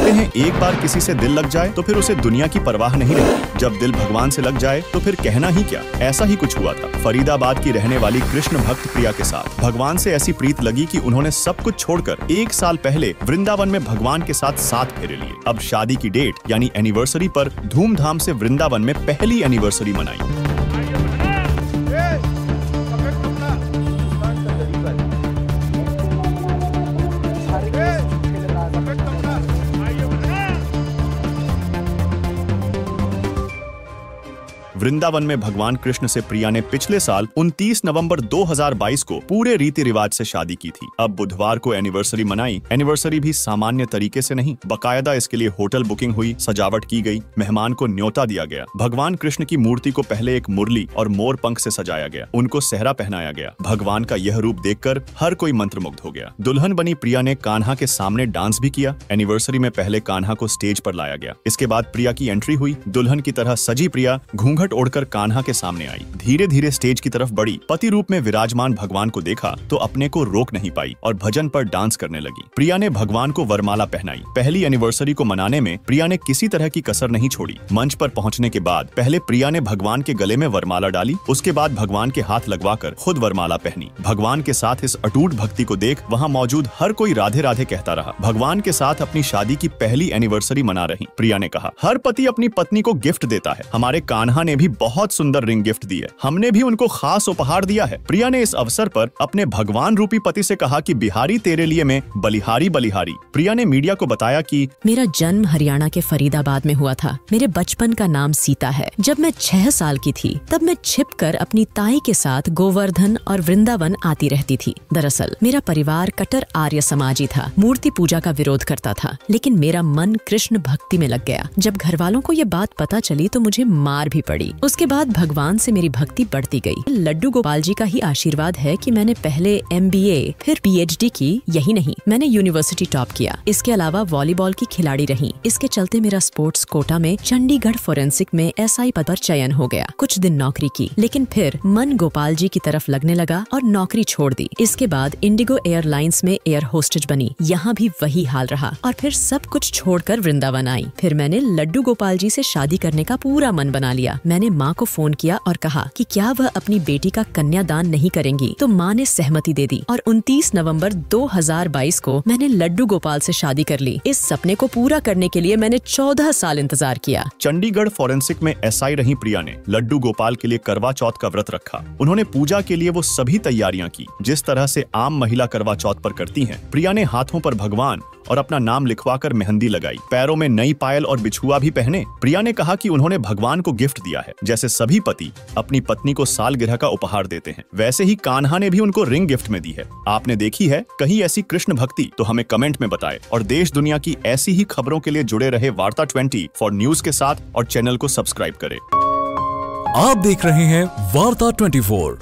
कहते हैं एक बार किसी से दिल लग जाए तो फिर उसे दुनिया की परवाह नहीं रहती। जब दिल भगवान से लग जाए तो फिर कहना ही क्या। ऐसा ही कुछ हुआ था फरीदाबाद की रहने वाली कृष्ण भक्त प्रिया के साथ। भगवान से ऐसी प्रीत लगी कि उन्होंने सब कुछ छोड़कर 1 साल पहले वृंदावन में भगवान के साथ 7 फेरे लिए। अब शादी की डेट यानी एनिवर्सरी पर धूमधाम से वृंदावन में पहली एनिवर्सरी मनाई। वृंदावन में भगवान कृष्ण से प्रिया ने पिछले साल 29 नवंबर 2022 को पूरे रीति रिवाज से शादी की थी। अब बुधवार को एनिवर्सरी मनाई। एनिवर्सरी भी सामान्य तरीके से नहीं, बकायदा इसके लिए होटल बुकिंग हुई, सजावट की गई, मेहमान को न्योता दिया गया। भगवान कृष्ण की मूर्ति को पहले एक मुरली और मोर पंख से सजाया गया, उनको सेहरा पहनाया गया। भगवान का यह रूप देखकर हर कोई मंत्रमुग्ध हो गया। दुल्हन बनी प्रिया ने कान्हा के सामने डांस भी किया। एनिवर्सरी में पहले कान्हा को स्टेज पर लाया गया। इसके बाद प्रिया की एंट्री हुई। दुल्हन की तरह सजी प्रिया घूंघट ओढ़कर कान्हा के सामने आई। धीरे धीरे स्टेज की तरफ बढ़ी। पति रूप में विराजमान भगवान को देखा तो अपने को रोक नहीं पाई और भजन पर डांस करने लगी। प्रिया ने भगवान को वरमाला पहनाई। पहली एनिवर्सरी को मनाने में प्रिया ने किसी तरह की कसर नहीं छोड़ी। मंच पर पहुंचने के बाद पहले प्रिया ने भगवान के गले में वरमाला डाली, उसके बाद भगवान के हाथ लगवाकर खुद वरमाला पहनी। भगवान के साथ इस अटूट भक्ति को देख वहाँ मौजूद हर कोई राधे राधे कहता रहा। भगवान के साथ अपनी शादी की पहली एनिवर्सरी मना रही प्रिया ने कहा, हर पति अपनी पत्नी को गिफ्ट देता है। हमारे कान्हा ने भी बहुत सुंदर रिंग गिफ्ट दी है। हमने भी उनको खास उपहार दिया है। प्रिया ने इस अवसर पर अपने भगवान रूपी पति से कहा कि बिहारी तेरे लिए मैं बलिहारी बलिहारी। प्रिया ने मीडिया को बताया कि मेरा जन्म हरियाणा के फरीदाबाद में हुआ था। मेरे बचपन का नाम सीता है। जब मैं 6 साल की थी तब मैं छिपकर अपनी ताई के साथ गोवर्धन और वृंदावन आती रहती थी। दरअसल मेरा परिवार कट्टर आर्य समाजी था, मूर्ति पूजा का विरोध करता था, लेकिन मेरा मन कृष्ण भक्ति में लग गया। जब घर वालों को ये बात पता चली तो मुझे मार भी पड़ी। उसके बाद भगवान से मेरी भक्ति बढ़ती गई। लड्डू गोपाल जी का ही आशीर्वाद है कि मैंने पहले MBA फिर PhD की। यही नहीं, मैंने यूनिवर्सिटी टॉप किया। इसके अलावा वॉलीबॉल की खिलाड़ी रही। इसके चलते मेरा स्पोर्ट्स कोटा में चंडीगढ़ फोरेंसिक में SI पद पर चयन हो गया। कुछ दिन नौकरी की, लेकिन फिर मन गोपाल जी की तरफ लगने लगा और नौकरी छोड़ दी। इसके बाद इंडिगो एयरलाइंस में एयर होस्टेज बनी। यहाँ भी वही हाल रहा और फिर सब कुछ छोड़कर वृंदावन आई। फिर मैंने लड्डू गोपाल जी से शादी करने का पूरा मन बना लिया। मैंने माँ को फोन किया और कहा कि क्या वह अपनी बेटी का कन्यादान नहीं करेंगी, तो माँ ने सहमति दे दी और 29 नवंबर 2022 को मैंने लड्डू गोपाल से शादी कर ली। इस सपने को पूरा करने के लिए मैंने 14 साल इंतजार किया। चंडीगढ़ फोरेंसिक में SI रही प्रिया ने लड्डू गोपाल के लिए करवा चौथ का व्रत रखा। उन्होंने पूजा के लिए वो सभी तैयारियां की जिस तरह से आम महिला करवा चौथ पर करती हैं। प्रिया ने हाथों पर भगवान और अपना नाम लिखवाकर मेहंदी लगाई, पैरों में नई पायल और बिछुआ भी पहने। प्रिया ने कहा कि उन्होंने भगवान को गिफ्ट दिया है। जैसे सभी पति अपनी पत्नी को सालगिरह का उपहार देते हैं, वैसे ही कान्हा ने भी उनको रिंग गिफ्ट में दी है। आपने देखी है कहीं ऐसी कृष्ण भक्ति? तो हमें कमेंट में बताएं और देश दुनिया की ऐसी ही खबरों के लिए जुड़े रहे वार्ता 20 फॉर न्यूज के साथ और चैनल को सब्सक्राइब करें। आप देख रहे हैं वार्ता 24।